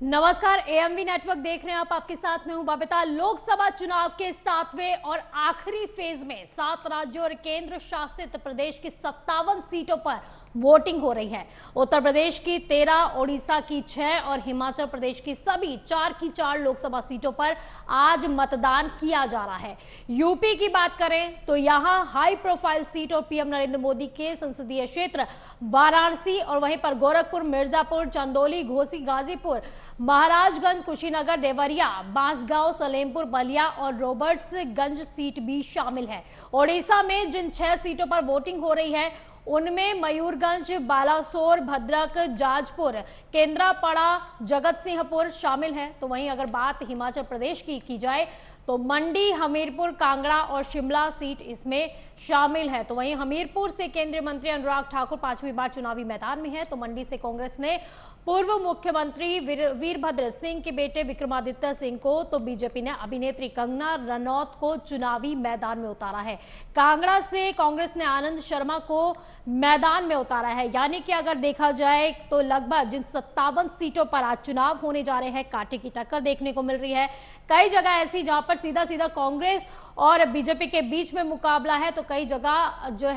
नमस्कार, AMV network देख रहे हैं आप। आपके साथ में हूं बबीता। लोकसभा चुनाव के 7वें और आखिरी फेज में 7 राज्यों और केंद्र शासित प्रदेश की 57 सीटों पर वोटिंग हो रही है। उत्तर प्रदेश की 13, ओडिशा की 6 और हिमाचल प्रदेश की सभी 4 की 4 लोकसभा सीटों पर आज मतदान किया जा रहा है। यूपी की बात करें तो यहां हाई प्रोफाइल सीट और पीएम नरेंद्र मोदी के संसदीय क्षेत्र वाराणसी और वहीं पर गोरखपुर, मिर्जापुर, चंदौली, घोसी, गाजीपुर, महाराजगंज, कुशीनगर, देवरिया, बांसगांव, सलेमपुर, बलिया और रॉबर्ट्सगंज सीट भी शामिल है। ओडिशा में जिन 6 सीटों पर वोटिंग हो रही है उनमें मयूरगंज, बालासोर, भद्रक, जाजपुर, केंद्रापड़ा, जगत सिंहपुर शामिल है। तो वहीं अगर बात हिमाचल प्रदेश की जाए तो मंडी, हमीरपुर, कांगड़ा और शिमला सीट इसमें शामिल है। तो वहीं हमीरपुर से केंद्रीय मंत्री अनुराग ठाकुर 5वीं बार चुनावी मैदान में है। तो मंडी से कांग्रेस ने पूर्व मुख्यमंत्री वीरभद्र सिंह के बेटे विक्रमादित्य सिंह को, तो बीजेपी ने अभिनेत्री कंगना रनौत को चुनावी मैदान में उतारा है। कांगड़ा से कांग्रेस ने आनंद शर्मा को मैदान में उतारा है। यानी कि अगर देखा जाए तो लगभग जिन 57 सीटों पर आज चुनाव होने जा रहे हैं, कांटे की टक्कर देखने को मिल रही है। कई जगह ऐसी जहां पर सीधा सीधा कांग्रेस और बीजेपी के बीच में मुकाबला है, तो कई जगह जो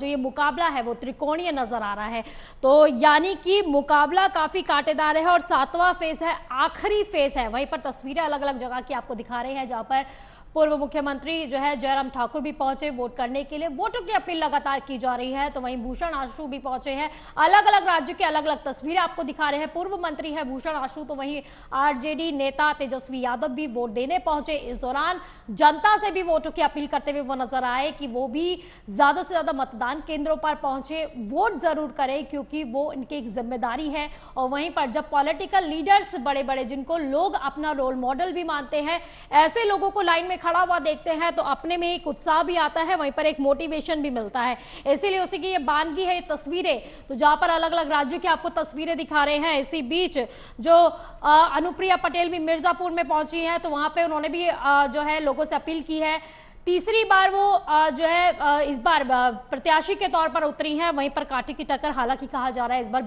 ये मुकाबला है वो त्रिकोणीय नजर आ रहा है। तो यानी कि मुकाबला काफी कांटेदार है और 7वां फेज है, आखिरी फेज है। वहीं पर तस्वीरें अलग अलग जगह की आपको दिखा रहे हैं, जहां पर पूर्व मुख्यमंत्री जो है जयराम ठाकुर भी पहुंचे वोट करने के लिए। वोटों की अपील लगातार की जा रही है। तो वहीं भूषण आशु भी पहुंचे हैं। अलग अलग राज्यों की अलग अलग तस्वीरें आपको दिखा रहे हैं। पूर्व मंत्री है भूषण आशु, तो वहीं आरजेडी नेता तेजस्वी यादव भी वोट देने पहुंचे। इस दौरान जनता से भी वोटों की अपील करते हुए वो नजर आए कि वो भी ज्यादा से ज्यादा मतदान केंद्रों पर पहुंचे, वोट जरूर करें, क्योंकि वो इनकी एक जिम्मेदारी है। और वहीं पर जब पॉलिटिकल लीडर्स बड़े बड़े, जिनको लोग अपना रोल मॉडल भी मानते हैं, ऐसे लोगों को लाइन में खड़ा हुआ देखते हैं तो अपने में एक उत्साह भी आता है, वहीं पर एक मोटिवेशन भी मिलता है। इसीलिए उसी की ये बानगी है, ये तस्वीरें। तो जहां पर अलग अलग राज्यों की आपको तस्वीरें दिखा रहे हैं। इसी बीच जो अनुप्रिया पटेल भी मिर्जापुर में पहुंची हैं, तो वहां पे उन्होंने भी जो है लोगों से अपील की है। तीसरी बार वो जो है इस बार प्रत्याशी के तौर पर उतरी हैं। वहीं पर कांटे की टक्कर, हालांकि कहा जा रहा है इस बार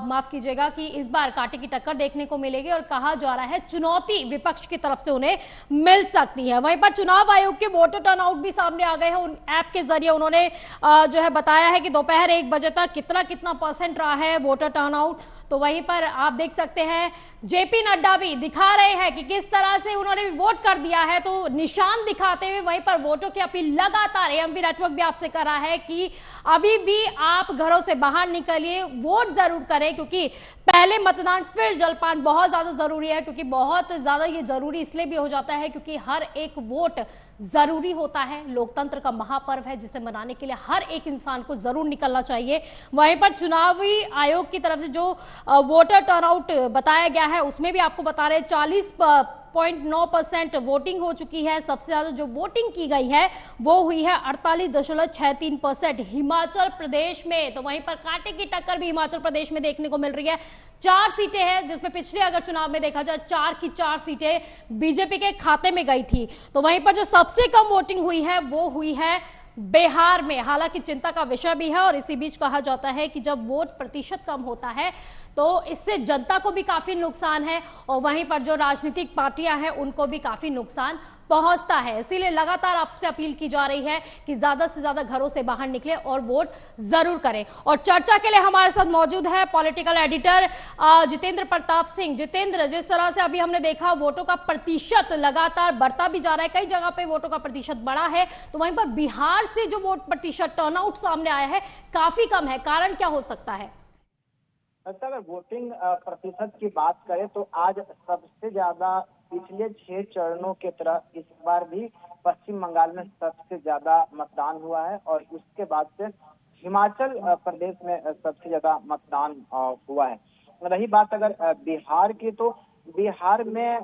माफ कीजिएगा कि इस बार कांटे की टक्कर देखने को मिलेगी और कहा जा रहा है चुनौती विपक्ष की तरफ से उन्हें मिल सकती है। वहीं पर चुनाव आयोग के वोटर टर्नआउट भी सामने आ गए हैं। उन ऐप के जरिए उन्होंने जो है बताया है कि दोपहर 1 बजे तक कितना % रहा है वोटर टर्नआउट। तो वहीं पर आप देख सकते हैं जेपी नड्डा भी दिखा रहे हैं कि किस तरह से उन्होंने भी वोट कर दिया है, तो निशान दिखाते हुए वहीं पर वोटों की अपील लगातार एएमवी नेटवर्क भी आपसे कर रहा है कि अभी भी आप घरों से बाहर निकलिए, वोट जरूर करें, क्योंकि पहले मतदान फिर जलपान बहुत ज्यादा जरूरी है। क्योंकि बहुत ज्यादा ये जरूरी इसलिए भी हो जाता है क्योंकि हर एक वोट जरूरी होता है। लोकतंत्र का महापर्व है जिसे मनाने के लिए हर एक इंसान को जरूर निकलना चाहिए। वहीं पर चुनावी आयोग की तरफ से जो वोटर टर्नआउट बताया गया है उसमें भी आपको बता रहे 40.9% वोटिंग हो चुकी है। सबसे ज्यादा जो वोटिंग की गई है वो हुई है 48.63% हिमाचल प्रदेश में। तो वहीं पर कांटे की टक्कर भी हिमाचल प्रदेश में देखने को मिल रही है। 4 सीटें हैं जिसमें पिछले अगर चुनाव में देखा जाए 4 की 4 सीटें बीजेपी के खाते में गई थी। तो वहीं पर जो सबसे कम वोटिंग हुई है वो हुई है बिहार में। हालांकि चिंता का विषय भी है और इसी बीच कहा जाता है कि जब वोट प्रतिशत कम होता है तो इससे जनता को भी काफी नुकसान है और वहीं पर जो राजनीतिक पार्टियां हैं उनको भी काफी नुकसान पहुंचता है। इसीलिए लगातार आपसे अपील की जा रही है कि ज्यादा से ज्यादा घरों से बाहर निकले और वोट जरूर करें। और चर्चा के लिए हमारे साथ मौजूद है पॉलिटिकल एडिटर जितेंद्र प्रताप सिंह। जितेंद्र, जिस तरह से अभी हमने देखा वोटों का प्रतिशत लगातार बढ़ता भी जा रहा है, कई जगह पे वोटों का प्रतिशत बढ़ा है, तो वहीं पर बिहार से जो वोट प्रतिशत टर्नआउट सामने आया है काफी कम है, कारण क्या हो सकता है? अगर वोटिंग प्रतिशत की बात करें तो आज सबसे ज्यादा पिछले 6 चरणों के तरह इस बार भी पश्चिम बंगाल में सबसे ज्यादा मतदान हुआ है और उसके बाद से हिमाचल प्रदेश में सबसे ज्यादा मतदान हुआ है। रही बात अगर बिहार की, तो बिहार में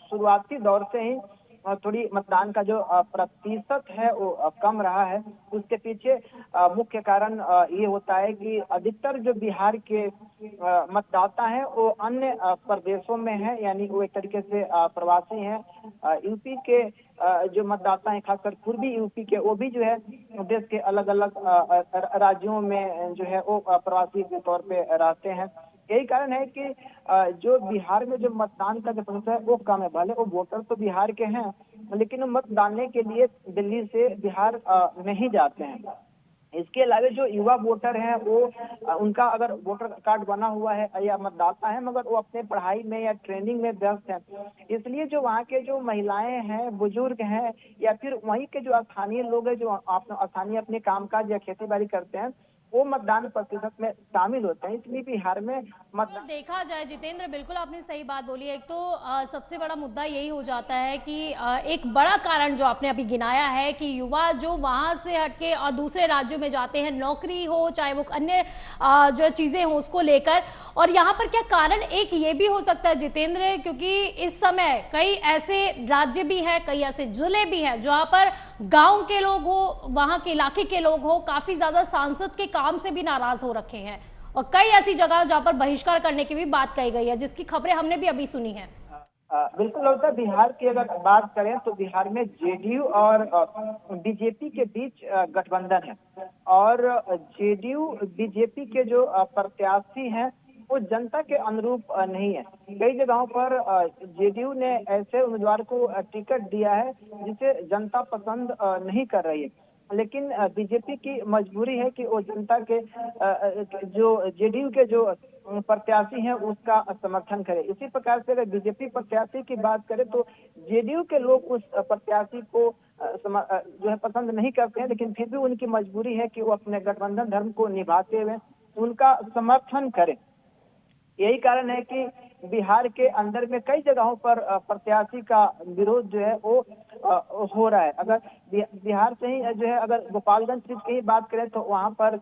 शुरुआती दौर से ही थोड़ी मतदान का जो प्रतिशत है वो कम रहा है। उसके पीछे मुख्य कारण ये होता है कि अधिकतर जो बिहार के मतदाता हैं वो अन्य प्रदेशों में है, यानी वो एक तरीके से प्रवासी हैं। यूपी के जो मतदाता हैं, खासकर पूर्वी यूपी के, वो भी जो है देश के अलग अलग राज्यों में जो है वो प्रवासी के तौर पे रहते हैं। यही कारण है कि जो बिहार में जो मतदान का जो प्रतिशत है वो कम है। भले वो वोटर तो बिहार के हैं, लेकिन वो मत डालने के लिए दिल्ली से बिहार नहीं जाते हैं। इसके अलावा जो युवा वोटर हैं वो उनका अगर वोटर कार्ड बना हुआ है या मतदाता है, मगर वो अपने पढ़ाई में या ट्रेनिंग में व्यस्त है। इसलिए जो वहाँ के जो महिलाएं हैं, बुजुर्ग हैं, या फिर वहीं के जो स्थानीय लोग हैं जो स्थानीय अपने कामकाज या खेती बाड़ी करते हैं, वो मतदान प्रतिशत में शामिल होते हैं। इसलिए बिहार में तो मतदान देखा जाए जितेंद्र, बिल्कुल आपने सही बात बोली है। एक तो सबसे बड़ा मुद्दा यही हो जाता है कि एक बड़ा कारण जो आपने अभी गिनाया है कि युवा जो वहां से हटके और दूसरे राज्यों में जाते हैं, नौकरी हो चाहे वो अन्य जो चीजें हो उसको लेकर। और यहाँ पर क्या कारण एक ये भी हो सकता है जितेंद्र, क्योंकि इस समय कई ऐसे राज्य भी हैं, कई ऐसे जिले भी हैं जहाँ पर गांव के लोग हो, वहां के इलाके के लोग हो, काफी ज्यादा सांसद के काम से भी नाराज हो रखे हैं, और कई ऐसी जगह जहां पर बहिष्कार करने की भी बात कही गई है, जिसकी खबरें हमने भी अभी सुनी है। बिल्कुल होता है। बिहार की अगर बात करें तो बिहार में जेडीयू और बीजेपी के बीच गठबंधन है, और जेडीयू बीजेपी के जो प्रत्याशी हैं वो जनता के अनुरूप नहीं है। कई जगहों पर जेडीयू ने ऐसे उम्मीदवार को टिकट दिया है जिसे जनता पसंद नहीं कर रही है, लेकिन बीजेपी की मजबूरी है कि वो जनता के जो जेडीयू के जो प्रत्याशी हैं उसका समर्थन करे। इसी प्रकार से अगर बीजेपी प्रत्याशी की बात करें तो जेडीयू के लोग उस प्रत्याशी को जो है पसंद नहीं करते हैं, लेकिन फिर भी उनकी मजबूरी है कि वो अपने गठबंधन धर्म को निभाते हुए उनका समर्थन करें। यही कारण है कि बिहार के अंदर में कई जगहों पर प्रत्याशी का विरोध जो है वो हो रहा है। अगर बिहार से ही जो है अगर गोपालगंज सीट की ही बात करें तो वहां पर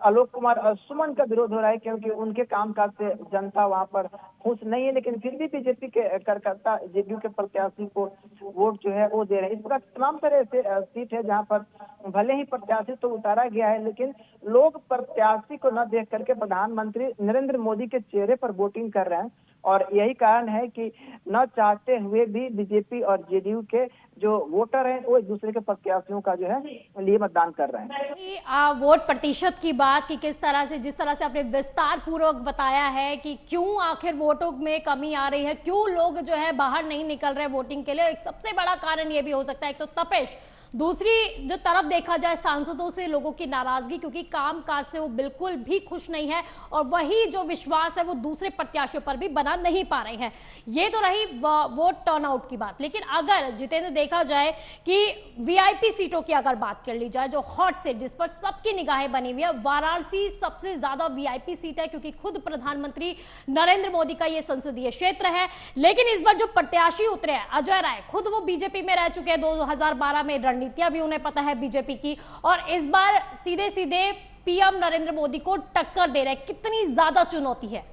आलोक कुमार सुमन का विरोध हो रहा है, क्योंकि उनके कामकाज से जनता वहां पर खुश नहीं है, लेकिन फिर भी बीजेपी के कार्यकर्ता जेडीयू के प्रत्याशी को वोट जो है वो दे रहे हैं। इस प्रकार तमाम तरह से सीट है जहां पर भले ही प्रत्याशी तो उतारा गया है, लेकिन लोग प्रत्याशी को न देख करके प्रधानमंत्री नरेंद्र मोदी के चेहरे पर वोटिंग कर रहे हैं, और यही कारण है कि न चाहते हुए भी बीजेपी और जेडीयू के जो वोटर हैं वो एक दूसरे के प्रत्याशियों का जो है लिए मतदान कर रहे हैं। कि वोट प्रतिशत की बात कि किस तरह से, जिस तरह से आपने विस्तार पूर्वक बताया है कि क्यों आखिर वोटों में कमी आ रही है, क्यों लोग जो है बाहर नहीं निकल रहे वोटिंग के लिए, एक सबसे बड़ा कारण ये भी हो सकता है एक तो तपिश, दूसरी जो तरफ देखा जाए सांसदों से लोगों की नाराजगी, क्योंकि काम काज से वो बिल्कुल भी खुश नहीं है, और वही जो विश्वास है वो दूसरे प्रत्याशियों पर भी बना नहीं पा रहे हैं। ये तो रही वोट टर्नआउट की बात। लेकिन अगर जितेंद्र देखा जाए कि वीआईपी सीटों की अगर बात कर ली जाए, जो हॉट सीट जिस पर सबकी निगाहें बनी हुई है, वाराणसी सबसे ज्यादा वीआईपी सीट है, क्योंकि खुद प्रधानमंत्री नरेंद्र मोदी का यह संसदीय क्षेत्र है। लेकिन इस बार जो प्रत्याशी उतरे हैं अजय राय, खुद वो बीजेपी में रह चुके हैं, 2012 में रणनीतियां भी उन्हें पता है बीजेपी की, और इस बार सीधे सीधे पीएम नरेंद्र मोदी को टक्कर दे रहे हैं। कितनी ज्यादा चुनौती है?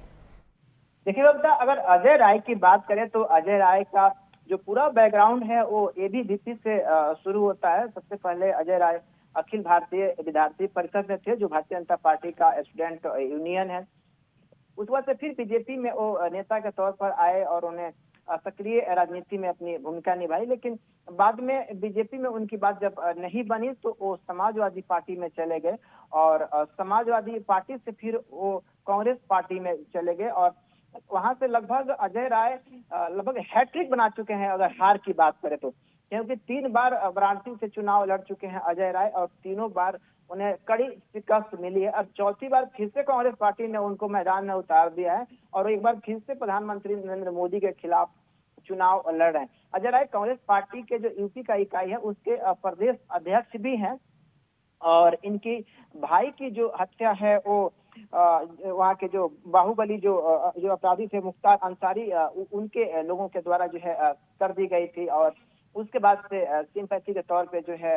देखिए बता, अगर अजय राय की बात करें तो अजय राय का जो पूरा बैकग्राउंड है वो एबीवीपी से शुरू होता है। सबसे पहले अजय राय अखिल भारतीय विद्यार्थी परिषद में थे, जो भारतीय जनता पार्टी का स्टूडेंट यूनियन है। उस वक्त से फिर बीजेपी में वो नेता के तौर पर आए और उन्हें सक्रिय राजनीति में अपनी भूमिका निभाई, लेकिन बाद में बीजेपी में उनकी बात जब नहीं बनी तो वो समाजवादी पार्टी में चले गए, और समाजवादी पार्टी से फिर वो कांग्रेस पार्टी में चले गए, और वहां से लगभग अजय राय लगभग हैट्रिक बना चुके हैं अगर हार की बात करें तो, क्योंकि 3 बार वाराणसी से चुनाव लड़ चुके हैं अजय राय, और तीनों बार उन्हें कड़ी शिकस्त मिली है। अब चौथी बार फिर से कांग्रेस पार्टी ने उनको मैदान में उतार दिया है, और एक बार फिर से प्रधानमंत्री नरेंद्र मोदी के खिलाफ चुनाव लड़ रहे हैं। अजय राय कांग्रेस पार्टी के जो यूपी का इकाई है उसके प्रदेश अध्यक्ष भी हैं, और इनकी भाई की जो हत्या है वो वहाँ के जो बाहुबली जो अपराधी थे मुख्तार अंसारी उनके लोगों के द्वारा जो है कर दी गई थी, और उसके बाद से सिंपैथी के तौर पे जो है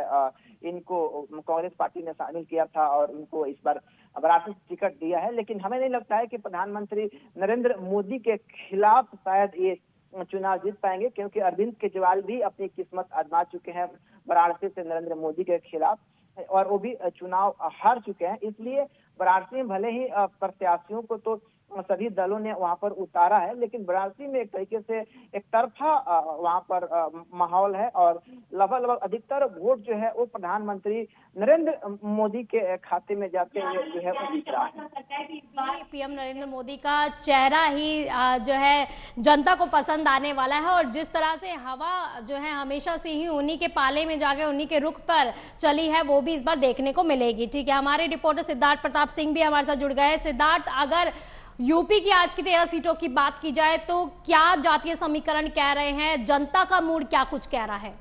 इनको कांग्रेस पार्टी ने शामिल किया था और इनको इस बार वाराणसी से टिकट दिया है। लेकिन हमें नहीं लगता है कि प्रधानमंत्री नरेंद्र मोदी के खिलाफ शायद ये चुनाव जीत पाएंगे, क्योंकि अरविंद केजरीवाल भी अपनी किस्मत आजमा चुके हैं वाराणसी से नरेंद्र मोदी के खिलाफ, और वो भी चुनाव हार चुके हैं। इसलिए वाराणसी में भले ही प्रत्याशियों को तो सभी दलों ने वहां पर उतारा है, लेकिन वाराणसी में एक तरीके से एक तरफा वहां पर माहौल है और लगभग लगभग अधिकतर वोट जो है वो प्रधानमंत्री नरेंद्र मोदी के खाते में जाते हुए जो है वो दिख रहा है। पीएम नरेंद्र मोदी का चेहरा ही जो है जनता को पसंद आने वाला है और जिस तरह से हवा जो है हमेशा से ही उन्हीं के पाले में जाके उन्हीं के रुख पर चली है वो भी इस बार देखने को मिलेगी। ठीक है, हमारे रिपोर्टर सिद्धार्थ प्रताप सिंह भी हमारे साथ जुड़ गए। सिद्धार्थ, अगर यूपी की आज की 13 सीटों की बात की जाए तो क्या जातीय समीकरण कह रहे हैं, जनता का मूड क्या कुछ कह रहा है?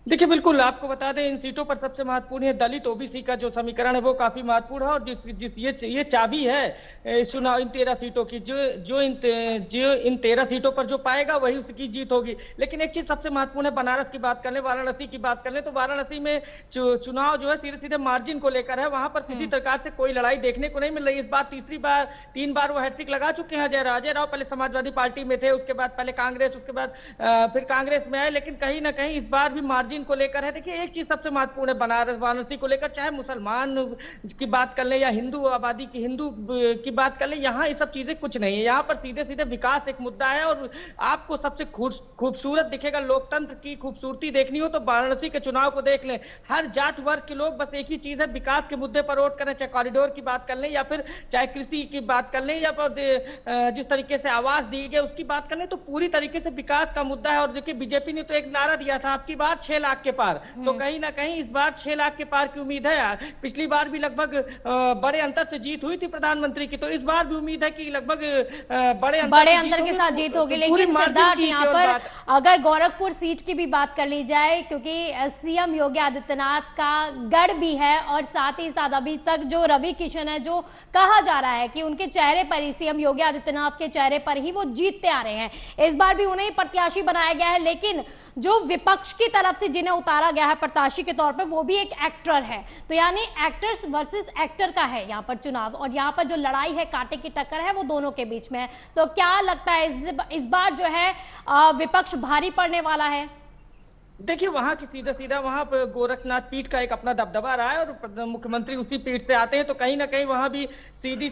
देखिए, बिल्कुल आपको बता दें, इन सीटों पर सबसे महत्वपूर्ण है दलित ओबीसी का जो समीकरण है वो काफी महत्वपूर्ण है और ये चाबी है चुनाव इन 13 सीटों की। जो इन 13 सीटों पर जो पाएगा वही उसकी जीत होगी। लेकिन एक चीज सबसे महत्वपूर्ण है, बनारस की बात कर ले, वाराणसी की बात कर ले, तो वाराणसी में चुनाव जो है सीधे मार्जिन को लेकर है। वहां पर किसी प्रकार से कोई लड़ाई देखने को नहीं मिल रही। इस बार 3 बार वो हैट्रिक लगा चुके हैं अजय राव। पहले समाजवादी पार्टी में थे, उसके बाद पहले कांग्रेस, उसके बाद फिर कांग्रेस में आए, लेकिन कहीं ना कहीं इस बार भी मार्जिन को लेकर है। देखिए, एक चीज सबसे महत्वपूर्ण है बनारस वाराणसी को लेकर, चाहे मुसलमान की बात कर ले या हिंदू आबादी की हिंदू की बात कर ले, यहाँ ये सब चीजें कुछ नहीं है। यहाँ पर सीधे सीधे विकास एक मुद्दा है और आपको सबसे खूबसूरत दिखेगा, लोकतंत्र की खूबसूरती देखनी हो तो वाराणसी के चुनाव को देख लें। हर जात वर्ग के लोग बस एक ही चीज है, विकास के मुद्दे पर वोट करें, चाहे कॉरिडोर की बात कर लें या फिर चाहे कृषि की बात कर लें या फिर जिस तरीके से आवास दी गई उसकी बात कर लें, तो पूरी तरीके से विकास का मुद्दा है। और देखिए, बीजेपी ने तो एक नारा दिया था, आपकी बार 6 लाख के पार, तो कहीं ना कहीं इस बार 6 लाख के पार की उम्मीद है। पिछली बार भी लगभग बड़े अंतर से जीत हुई थी प्रधानमंत्री की, तो इस बार भी उम्मीद है कि लगभग बड़े अंतर के साथ जीत होगी। लेकिन सिद्धार्थ, यहाँ पर अगर गोरखपुर सीट की भी बात कर ली जाए, क्योंकि सीएम योगी आदित्यनाथ का गढ़ भी है और साथ ही साथ अभी तक जो रवि किशन है, जो कहा जा रहा है कि उनके चेहरे पर ही, सीएम योगी आदित्यनाथ के चेहरे पर ही वो जीतते आ रहे हैं, इस बार भी उन्हें प्रत्याशी बनाया गया है। लेकिन जो विपक्ष की तरफ से जिन्हें उतारा गया है प्रत्याशी के तौर पर, वो भी एक एक्टर है। तो यानी एक्टर्स वर्सेस एक्टर का है यहाँ पर चुनाव, और यहाँ पर जो लड़ाई है, कांटे की टक्कर है, वो दोनों के बीच में है। तो क्या लगता है इस बार जो है विपक्ष भारी पड़ने वाला है? देखिए, वहां की सीधा वहां पर गोरखनाथ पीठ का एक अपना दबदबा रहा है और मुख्यमंत्री उसी पीठ से आते हैं, तो कहीं ना कहीं वहां भी सीधी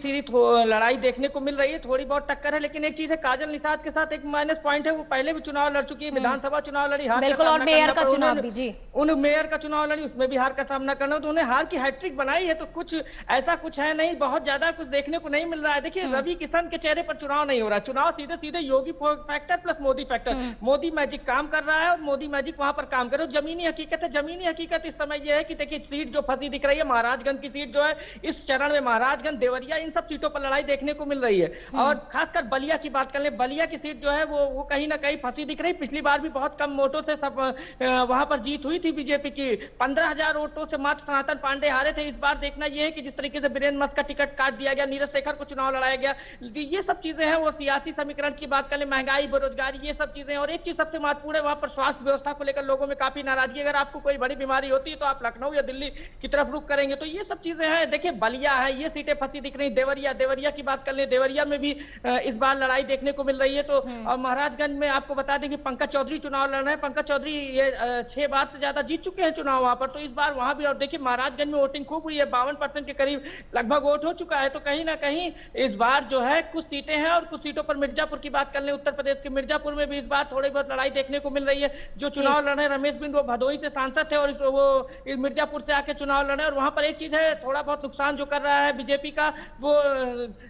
लड़ाई देखने को मिल रही है, थोड़ी बहुत टक्कर है। लेकिन एक चीज है, काजल निषाद के साथ एक माइनस पॉइंट है, वो पहले भी चुनाव लड़ चुकी है, विधानसभा चुनाव लड़ी, हार बिल्कुल, और मेयर का चुनाव भी, जी उन मेयर का चुनाव लड़ी, उसमें भी हार का सामना करना, तो उन्हें हार की हैट्रिक बनाई है। तो कुछ ऐसा कुछ है नहीं, बहुत ज्यादा कुछ देखने को नहीं मिल रहा है। देखिए, रवि किशन के चेहरे पर चुनाव नहीं हो रहा, चुनाव सीधे Yogi factor plus Modi factor, Modi magic काम कर रहा है और मोदी मैजिक वहां पर काम करे। जमीनी हकीकत है, जमीनी हकीकत इस समय यह है कि देखिए, सीट जो फंसी दिख रही है, महाराजगंज की सीट जो है, इस चरण में महाराजगंज, देवरिया, इन सब सीटों पर लड़ाई देखने को मिल रही है। और खासकर बलिया की बात कर ले, बलिया की सीट जो है वो कहीं ना कहीं फंसी दिख रही है। पिछली बार भी बहुत कम वोटों से सब वहां पर जीत हुई थी बीजेपी की, 15,000 वोटों से मात्र सनातन पांडे हारे थे। इस बार देखना यह है कि जिस तरीके से वीरेंद्र मस्त का टिकट काट दिया गया, नीरज शेखर को चुनाव लड़ाया गया, ये सब चीजें हैं। वो सियासी समीकरण की बात कर ले, महंगाई, बेरोजगारी, ये सब चीजें। और एक चीज सबसे महत्वपूर्ण है, वहां पर स्वास्थ्य व्यवस्था को लेकर लोगों में काफी नाराजगी। अगर आपको कोई बड़ी बीमारी होती है तो आप लखनऊ या दिल्ली की तरफ रुख करेंगे, तो ये सब चीजें हैं। देखिए, बलिया है, ये सीटें फंसी दिख रही। देवरिया की बात कर ले, देवरिया में भी इस बार लड़ाई देखने को मिल रही है। तो और महाराजगंज में आपको बता दें कि पंकज चौधरी चुनाव लड़ रहे हैं। पंकज चौधरी ये 6 बार से ज्यादा जीत चुके हैं चुनाव वहां पर, तो इस बार वहां भी। और देखिए, महाराजगंज में वोटिंग खूब हुई है, 52% के करीब लगभग वोट हो चुका है। तो कहीं ना कहीं इस बार जो है कुछ सीटें हैं, और कुछ सीटों पर मिर्जापुर की बात कर ले, उत्तर प्रदेश के मिर्जापुर में भी इस बार थोड़ी बहुत लड़ाई देखने को मिल रही है। जो चुनाव लड़ रहे हैं रमेश बिंद, वो भदोही से सांसद थे और वो इस मिर्जापुर से आके चुनाव लड़े। और वहां पर एक चीज है, थोड़ा बहुत नुकसान जो कर रहा है बीजेपी का, वो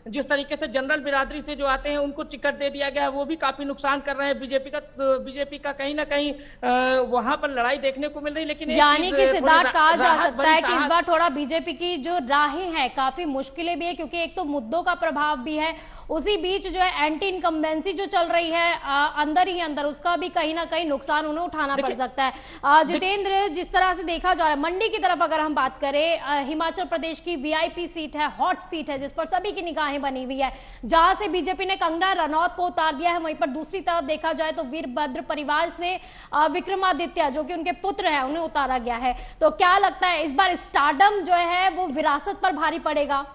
जिस तरीके से जनरल बिरादरी से जो आते हैं उनको टिकट दे दिया गया है, वो भी काफी नुकसान कर रहे हैं बीजेपी का कहीं ना कहीं वहां पर लड़ाई देखने को मिल रही। लेकिन यानी कि सिद्धार्थ, कहा जा सकता है कि इस बार थोड़ा बीजेपी की जो राहें हैं काफी मुश्किलें भी है, क्योंकि एक तो मुद्दों का प्रभाव भी है, उसी बीच जो है एंटी इनकम्बेंसी जो चल रही है अंदर ही अंदर, उसका भी कहीं ना कहीं नुकसान उन्हें उठाना पड़ सकता है। जितेंद्र, जिस तरह से देखा जा रहा है मंडी की तरफ अगर हम बात करें, हिमाचल प्रदेश की वीआईपी सीट है, हॉट सीट है, जिस पर सभी की निगाहें बनी हुई है, जहां से बीजेपी ने कंगना रनौत को उतार दिया है। वहीं पर दूसरी तरफ देखा जाए तो वीरभद्र परिवार से विक्रमादित्य, जो कि उनके पुत्र है, उन्हें उतारा गया है। तो क्या लगता है इस बार स्टारडम जो है वो विरासत पर भारी पड़ेगा?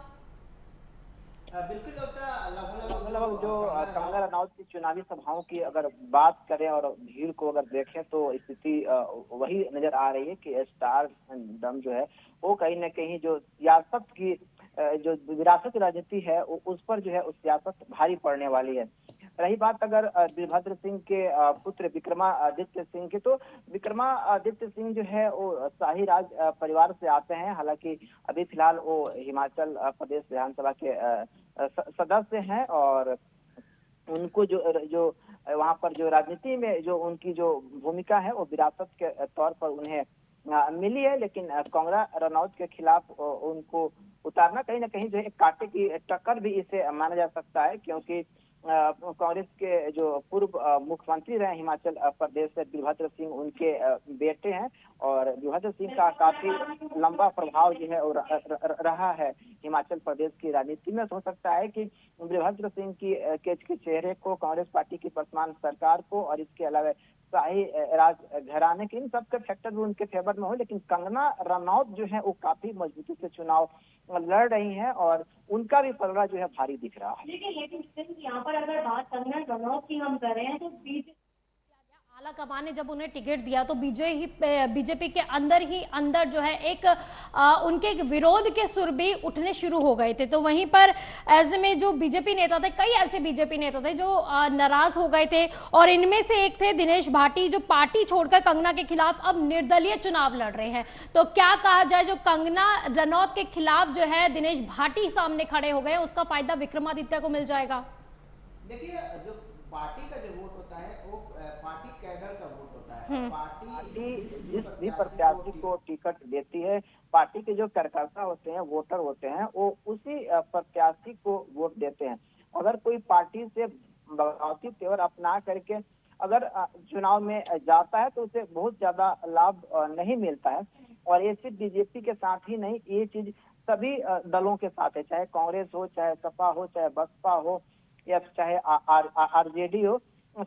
बिल्कुल लगभग जो कंगना रनौत की चुनावी सभाओं की अगर बात करें और भीड़ को अगर देखें, तो स्थिति वही नजर आ रही है कि स्टार दम जो है वो कहीं ना कहीं जो सियासत की जो विरासत की राजनीति है उस पर जो है उस सियासत भारी पड़ने वाली है। रही बात अगर वीरभद्र सिंह के पुत्र विक्रमादित्य सिंह की, तो विक्रमादित्य सिंह जो है वो शाही राज परिवार से आते हैं। हालांकि अभी फिलहाल वो हिमाचल प्रदेश विधानसभा के सदस्य हैं और उनको जो वहां पर जो राजनीति में जो उनकी जो भूमिका है वो विरासत के तौर पर उन्हें मिली है। लेकिन कांगड़ा रनौत के खिलाफ उनको उतारना कहीं ना कहीं जो है कांटे की टक्कर भी इसे माना जा सकता है, क्योंकि कांग्रेस के जो पूर्व मुख्यमंत्री रहे हिमाचल प्रदेश से वीरभद्र सिंह उनके बेटे हैं और वीरभद्र सिंह का काफी लंबा प्रभाव जो है रहा है हिमाचल प्रदेश की राजनीति में। हो सकता है कि वीरभद्र सिंह के चेहरे को कांग्रेस पार्टी की वर्तमान सरकार को और इसके अलावा शाही राज घराने के इन सबके फैक्टर भी उनके फेवर में हो, लेकिन कंगना रनौत जो है वो काफी मजबूती से चुनाव लड़ रही हैं और उनका भी पलड़ा जो है भारी दिख रहा है। लेकिन यहाँ पर अगर बात कंगना रनौत की हम करें तो आला कमान ने जब उन्हें टिकट दिया तो बीजेपी के अंदर ही अंदर जो है एक उनके विरोध के सुर भी उठने शुरू हो गए थे। तो वहीं पर ऐसे में जो बीजेपी नेता थे, कई ऐसे बीजेपी नेता थे जो नाराज हो गए थे और इनमें से एक थे दिनेश भाटी, जो पार्टी छोड़कर कंगना के खिलाफ अब निर्दलीय चुनाव लड़ रहे हैं। तो क्या कहा जाए, जो कंगना रनौत के खिलाफ जो है दिनेश भाटी सामने खड़े हो गए, उसका फायदा विक्रमादित्य को मिल जाएगा? देखिए, जो पार्टी का जो वोट होता है वो पार्टी कैडर का वोट होता है। पार्टी जिस भी प्रत्याशी को टिकट देती है, पार्टी के जो कार्यकर्ता होते हैं, वोटर होते हैं, वो उसी प्रत्याशी को वोट देते हैं। अगर कोई पार्टी से बगावती तेवर अपना करके अगर चुनाव में जाता है तो उसे बहुत ज्यादा लाभ नहीं मिलता है। और ये सिर्फ बीजेपी के साथ ही नहीं, ये चीज सभी दलों के साथ है, चाहे कांग्रेस हो, चाहे सपा हो, चाहे बसपा हो या चाहे आरजेडी हो।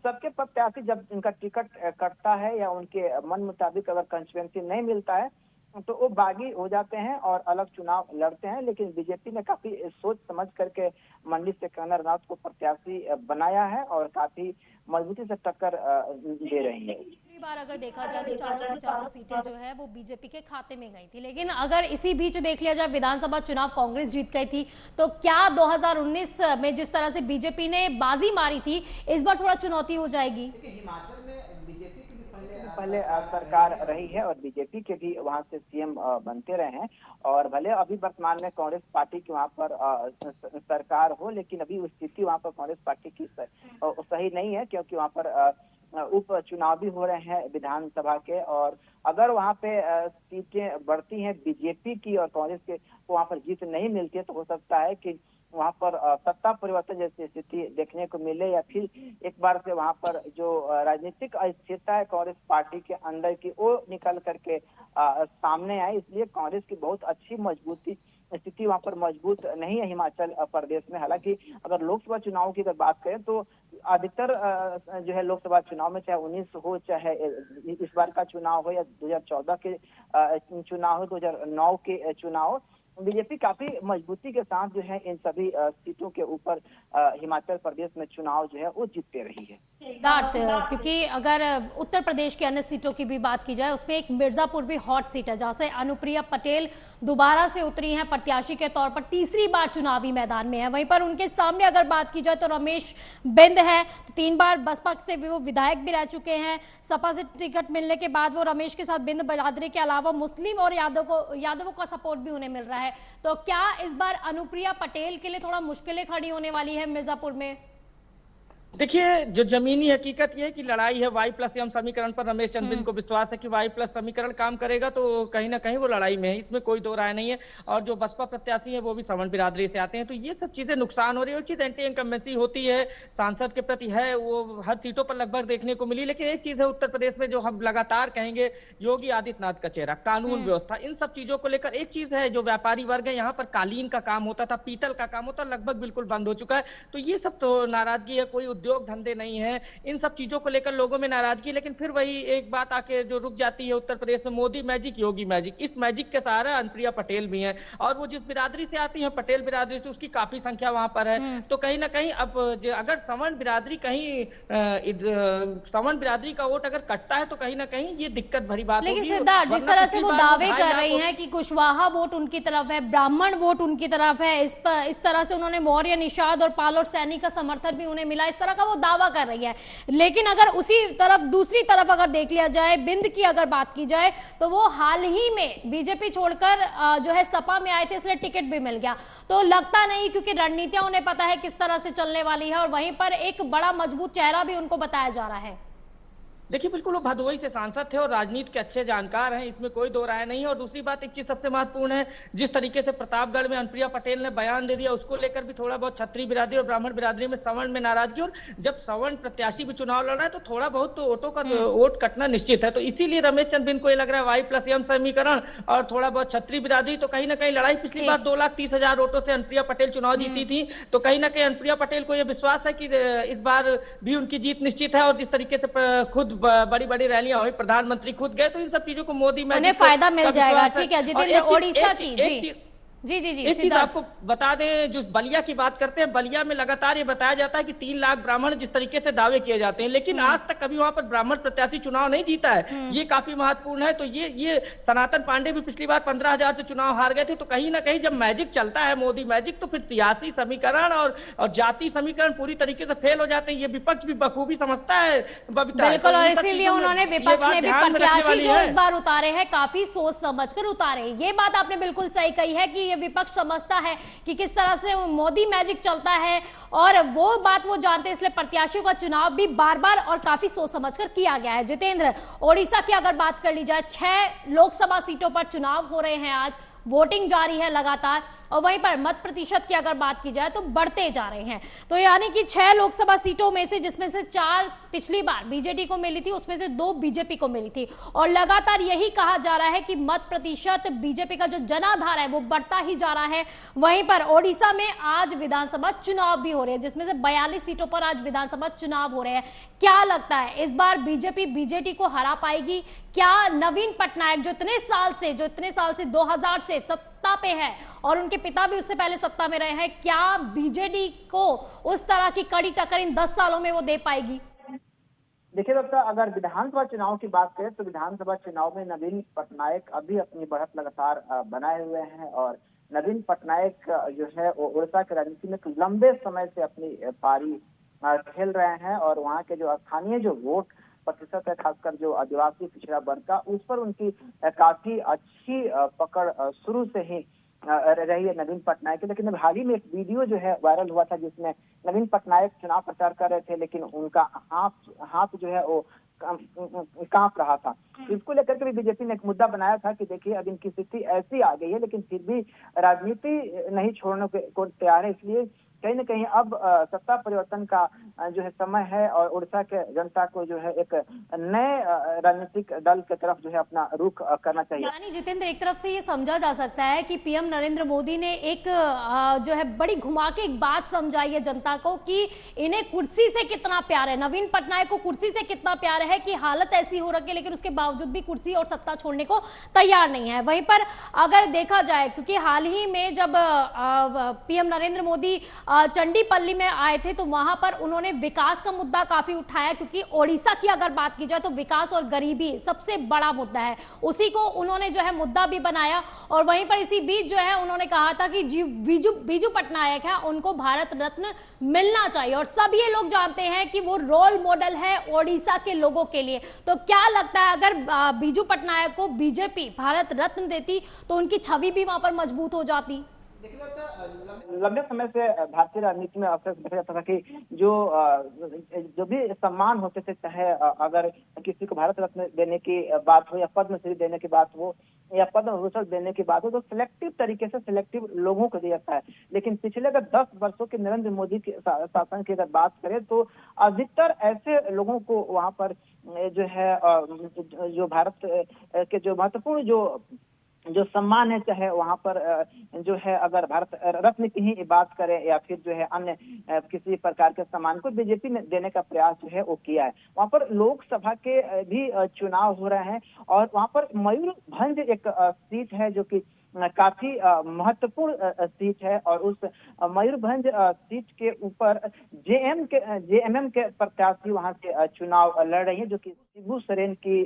सबके प्रत्याशी जब इनका टिकट कटता है या उनके मन मुताबिक अगर कंस्टिट्यूएंसी नहीं मिलता है तो वो बागी हो जाते हैं और अलग चुनाव लड़ते हैं। लेकिन बीजेपी ने काफी सोच समझ करके मंडी से कंगना रनौत को प्रत्याशी बनाया है और काफी मजबूती से टक्कर दे रही है। पिछली बार अगर देखा जाए तो चारों की चारों सीटें जो है वो बीजेपी के खाते में गई थी, लेकिन अगर इसी बीच देख लिया जाए विधानसभा चुनाव कांग्रेस जीत गई थी, तो क्या 2019 में जिस तरह से बीजेपी ने बाजी मारी थी इस बार थोड़ा चुनौती हो जाएगी? हिमाचल में बीजेपी की भी पहले सरकार रही है और बीजेपी के भी वहां से सीएम बनते रहे हैं और भले अभी वर्तमान में कांग्रेस पार्टी की वहां पर सरकार हो, लेकिन अभी स्थिति वहां पर कांग्रेस पार्टी की सही नहीं है, क्योंकि वहां पर उप चुनाव भी हो रहे हैं विधानसभा के और अगर वहां पे सीटें बढ़ती हैं बीजेपी की और कांग्रेस के वहां पर जीत नहीं मिलती है तो हो सकता है कि वहां पर सत्ता परिवर्तन जैसी स्थिति देखने को मिले या फिर एक बार से वहां पर जो राजनीतिक अस्थिरता है कांग्रेस पार्टी के अंदर की वो निकल करके सामने आए। इसलिए कांग्रेस की बहुत अच्छी मजबूती स्थिति वहां पर मजबूत नहीं है हिमाचल प्रदेश में। हालांकि अगर लोकसभा चुनाव की अगर बात करें तो अधिकतर जो है लोकसभा चुनाव में चाहे 19 हो चाहे इस बार का चुनाव हो या 2014 के चुनाव हो, 2009 के चुनाव हो, बीजेपी काफी मजबूती के साथ जो है इन सभी सीटों के ऊपर हिमाचल प्रदेश में चुनाव जो है वो जीतते रही है। क्योंकि अगर उत्तर प्रदेश की अन्य सीटों की भी बात की जाए उसमें एक मिर्जापुर भी हॉट सीट है, जहां से अनुप्रिया पटेल दोबारा से उतरी हैं प्रत्याशी के तौर पर, तीसरी बार चुनावी मैदान में है। वहीं पर उनके सामने अगर बात की जाए तो रमेश बिंद है, तो 3 बार बसपा से वो विधायक भी रह चुके हैं। सपा से टिकट मिलने के बाद वो रमेश के साथ बिंद बरादरी के अलावा मुस्लिम और यादवों का सपोर्ट भी उन्हें मिल रहा है। तो क्या इस बार अनुप्रिया पटेल के लिए थोड़ा मुश्किलें खड़ी होने वाली है मिर्जापुर में? देखिए, जो जमीनी हकीकत ये है कि लड़ाई है Y+M समीकरण पर। रमेश चंद्र बिंद को विश्वास है कि Y+ समीकरण काम करेगा तो कहीं ना कहीं वो लड़ाई में है, इसमें कोई दो राय नहीं है। और जो बसपा प्रत्याशी है वो भी श्रवण बिरादरी से आते हैं, तो ये सब चीजें नुकसान हो रही है। चीज एंटी इनकम्बेंसी होती है सांसद के प्रति है, वो हर सीटों पर लगभग देखने को मिली। लेकिन एक चीज है उत्तर प्रदेश में जो हम लगातार कहेंगे, योगी आदित्यनाथ का चेहरा, कानून व्यवस्था, इन सब चीजों को लेकर एक चीज है, जो व्यापारी वर्ग है, यहाँ पर कालीन का काम होता था, पीतल का काम होता, लगभग बिल्कुल बंद हो चुका है। तो ये सब तो नाराजगी है, कोई उद्योग धंधे नहीं है, इन सब चीजों को लेकर लोगों में नाराजगी। लेकिन फिर वही एक बात आके जो रुक जाती है उत्तर प्रदेश में, मोदी मैजिक योगी मैजिक, इस मैजिक के सहारा अनुप्रिया पटेल भी हैं और वो जिस बिरादरी से आती है, पटेल बिरादरी से, उसकी काफी संख्या वहां पर है। तो कहीं ना कहीं अब अगर सवर्ण बिरादरी कहीं सवर्ण बिरादरी का वोट अगर कटता है तो कहीं ना कहीं ये दिक्कत भरी बात होगी। लेकिन सिद्धार्थ, जिस तरह से वो दावे कर रही हैं कि कुशवाहा वोट उनकी तरफ है, ब्राह्मण वोट उनकी तरफ है, इस तरह से उन्होंने मौर्य, निषाद और पालोट सैनी का समर्थन भी उन्हें मिला, इस तरह का वो दावा कर रही है। लेकिन अगर उसी तरफ दूसरी तरफ अगर देख लिया जाए, बिंद की अगर बात की जाए, तो वो हाल ही में बीजेपी छोड़कर जो है सपा में आए थे, इसलिए टिकट भी मिल गया। तो लगता नहीं, क्योंकि रणनीतियां उन्हें पता है किस तरह से चलने वाली है और वहीं पर एक बड़ा मजबूत चेहरा भी उनको बताया जा रहा है। देखिए, बिल्कुल वो भदोही से सांसद थे और राजनीति के अच्छे जानकार हैं, इसमें कोई दो राय नहीं है। और दूसरी बात, एक चीज सबसे महत्वपूर्ण है, जिस तरीके से प्रतापगढ़ में अनुप्रिया पटेल ने बयान दे दिया, उसको लेकर भी थोड़ा बहुत क्षत्रिय बिरादरी और ब्राह्मण बिरादरी में सवर्ण में नाराजगी। और जब सवर्ण प्रत्याशी भी चुनाव लड़ रहा है तो थोड़ा बहुत तो वोटों का वोट कटना निश्चित है। तो इसीलिए रमेश चंद्र बिंद को ये लग रहा है Y+M समीकरण और थोड़ा बहुत क्षत्रिय बिरादरी, तो कहीं ना कहीं लड़ाई। पिछली बार 2,30,000 वोटों से अनुप्रिया पटेल चुनाव जीती थी, तो कहीं ना कहीं अनुप्रिया पटेल को यह विश्वास है कि इस बार भी उनकी जीत निश्चित है। और जिस तरीके से खुद बड़ी बड़ी रैलियां हुई, प्रधानमंत्री खुद गए, तो इन सब चीजों को मोदी में उन्हें फायदा मिल जाएगा। ठीक है जितेंद्र, ओडिशा की जी एक चीज आपको बता दें, जो बलिया की बात करते हैं, बलिया में लगातार ये बताया जाता है कि 3 लाख ब्राह्मण जिस तरीके से दावे किए जाते हैं, लेकिन आज तक कभी वहां पर ब्राह्मण प्रत्याशी चुनाव नहीं जीता है। ये काफी महत्वपूर्ण है। तो ये सनातन पांडे भी पिछली बार 15,000 से चुनाव हार गए थे। तो कहीं ना कहीं जब मैजिक चलता है, मोदी मैजिक, तो फिर सियासी समीकरण और जाति समीकरण पूरी तरीके से फेल हो जाते हैं। ये विपक्ष भी बखूबी समझता है बबीता। बिल्कुल, और इसीलिए उन्होंने विपक्ष ने भी प्रत्याशी जो इस बार उतारे हैं काफी सोच समझकर उतारे। ये बात आपने बिल्कुल सही कही है कि ये विपक्ष समझता है कि किस तरह से मोदी मैजिक चलता है और वो बात वो जानते हैं, इसलिए प्रत्याशियों का चुनाव भी बार बार और काफी सोच समझकर किया गया है। जितेंद्र, ओडिशा की अगर बात कर ली जाए, 6 लोकसभा सीटों पर चुनाव हो रहे हैं, आज वोटिंग जारी है लगातार, और वहीं पर मत प्रतिशत की अगर बात की जाए तो बढ़ते जा रहे हैं। तो यानी कि 6 लोकसभा सीटों में से, जिसमें से 4 पिछली बार बीजेडी को मिली थी, उसमें से 2 बीजेपी को मिली थी, और लगातार यही कहा जा रहा है कि मत प्रतिशत बीजेपी का जो जनाधार है वो बढ़ता ही जा रहा है। वहीं पर ओडिशा में आज विधानसभा चुनाव भी हो रहे हैं, जिसमें से 42 सीटों पर आज विधानसभा चुनाव हो रहे हैं। क्या लगता है, इस बार बीजेपी बीजेडी को हरा पाएगी? क्या नवीन पटनायक जो इतने साल से 2000 से सत्ता पे है और उनके पिता भी उससे पहले सत्ता में रहे हैं, क्या बीजेडी को उस तरह की कड़ी टक्कर इन 10 सालों में वो दे पाएगी? देखिए डॉक्टर, अगर विधानसभा चुनाव की बात करें तो विधानसभा चुनाव में नवीन पटनायक अभी अपनी बढ़त लगातार बनाए हुए हैं। और नवीन पटनायक जो है वो उड़ीसा की राजनीति में लंबे समय से अपनी पारी खेल रहे हैं और वहाँ के जो स्थानीय जो वोट प्रतिशत है, खासकर जो आदिवासी पिछड़ा वर्ग का, उस पर उनकी काफी अच्छी पकड़ शुरू से ही रही है नवीन पटनायक की। लेकिन हाल ही में एक वीडियो जो है वायरल हुआ था, जिसमें नवीन पटनायक चुनाव प्रचार कर रहे थे, लेकिन उनका हाथ जो है वो कांप रहा था। इसको लेकर के भी बीजेपी ने एक मुद्दा बनाया था कि देखिए अब इनकी स्थिति ऐसी आ गई है, लेकिन फिर भी राजनीति नहीं छोड़ने को तैयार है। इसलिए कहीं न कहीं अब सत्ता परिवर्तन का जो है समय है और उड़ीसा के जनता को जो है एक नए राजनीतिक दल की तरफ जो है अपना रुख करना चाहिए। यानी जितेंद्र, एक तरफ से ये समझा जा सकता है कि पीएम नरेंद्र मोदी ने एक जो है बड़ी घुमा के एक बात समझाई है जनता को कि इन्हें कुर्सी से कितना प्यार है, नवीन पटनायक को कुर्सी से कितना प्यार है कि हालत ऐसी हो रखी है, लेकिन उसके बावजूद भी कुर्सी और सत्ता छोड़ने को तैयार नहीं है। वहीं पर अगर देखा जाए, क्योंकि हाल ही में जब पीएम नरेंद्र मोदी चंडीपल्ली में आए थे तो वहां पर उन्होंने विकास का मुद्दा काफी उठाया, क्योंकि ओडिशा की अगर बात की जाए तो विकास और गरीबी सबसे बड़ा मुद्दा है, उसी को उन्होंने जो है मुद्दा भी बनाया। और वहीं पर इसी बीच जो है उन्होंने कहा था कि बीजू पटनायक है, उनको भारत रत्न मिलना चाहिए, और सब ये लोग जानते हैं कि वो रोल मॉडल है ओडिशा के लोगों के लिए। तो क्या लगता है, अगर बीजू पटनायक को बीजेपी भारत रत्न देती तो उनकी छवि भी वहां पर मजबूत हो जाती? लंबे समय से भारतीय राजनीति में अक्सर देखा जाता था कि जो भी सम्मान होते थे, चाहे अगर किसी को भारत रत्न देने की बात हो या पद्मश्री देने की बात हो या पद्म भूषण देने की बात हो, तो सिलेक्टिव तरीके से सिलेक्टिव लोगों को दिया जाता है। लेकिन पिछले अगर 10 वर्षों के नरेंद्र मोदी के शासन की अगर बात करें तो अधिकतर ऐसे लोगों को वहां पर जो है जो भारत के जो महत्वपूर्ण जो जो सम्मान है, चाहे वहां पर जो है अगर भारत रत्न की ही बात करें या फिर जो है अन्य किसी प्रकार के सम्मान को बीजेपी ने देने का प्रयास जो है वो किया है। वहां पर लोकसभा के भी चुनाव हो रहे हैं और वहां पर मयूरभंज एक सीट है जो कि काफी महत्वपूर्ण सीट है और उस मयूरभंज सीट के ऊपर जेएमएम के प्रत्याशी वहां से चुनाव लड़ रही है, जो कि शिबू सोरेन की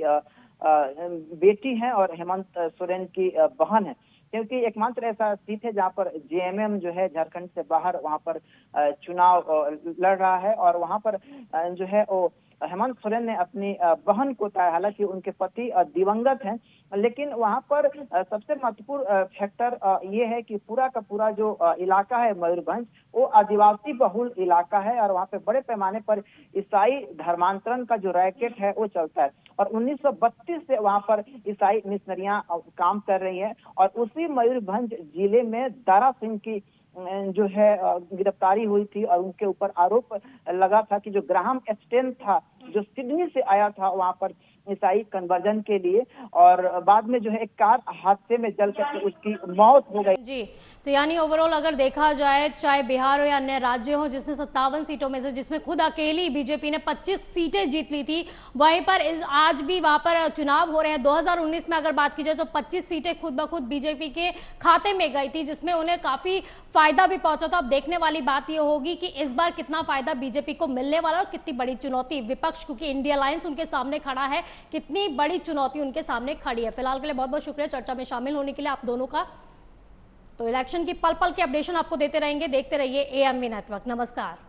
बेटी है और हेमंत सोरेन की बहन है, क्योंकि एकमात्र ऐसा सीट है जहां पर जेएमएम जो है झारखंड से बाहर वहां पर चुनाव लड़ रहा है और वहां पर जो है वो हेमंत सोरेन ने अपनी बहन को तय, हालांकि उनके पति दिवंगत हैं, लेकिन वहां पर सबसे महत्वपूर्ण फैक्टर ये है कि पूरा का पूरा जो इलाका है मयूरभंज वो आदिवासी बहुल इलाका है और वहां पे बड़े पैमाने पर ईसाई धर्मांतरण का जो रैकेट है वो चलता है और 1932 से वहां पर ईसाई मिशनरियां काम कर रही है और उसी मयूरभंज जिले में दारा सिंह की जो है गिरफ्तारी हुई थी और उनके ऊपर आरोप लगा था कि जो ग्राहम स्टेन था जो सिडनी से आया था वहां पर ईसाई कन्वर्जन के लिए और बाद में जो है एक कार हादसे में जलकर उसकी मौत हो गई। जी, तो यानी ओवरऑल अगर देखा जाए चाहे बिहार हो या अन्य राज्य हो जिसमें 57 सीटों में से जिसमें खुद अकेली बीजेपी ने 25 सीटें जीत ली थी, वहीं पर आज भी वहां पर चुनाव हो रहे हैं। 2019 में अगर बात की जाए तो 25 सीटें खुद ब खुद बीजेपी के खाते में गई थी जिसमें उन्हें काफी फायदा भी पहुंचा था। अब देखने वाली बात यह होगी कि इस बार कितना फायदा बीजेपी को मिलने वाला और कितनी बड़ी चुनौती विपक्ष, क्योंकि इंडिया अलायंस उनके सामने खड़ा है, कितनी बड़ी चुनौती उनके सामने खड़ी है। फिलहाल के लिए बहुत बहुत शुक्रिया चर्चा में शामिल होने के लिए आप दोनों का। तो इलेक्शन की पल पल की अपडेशन आपको देते रहेंगे, देखते रहिए एएमवी नेटवर्क। नमस्कार।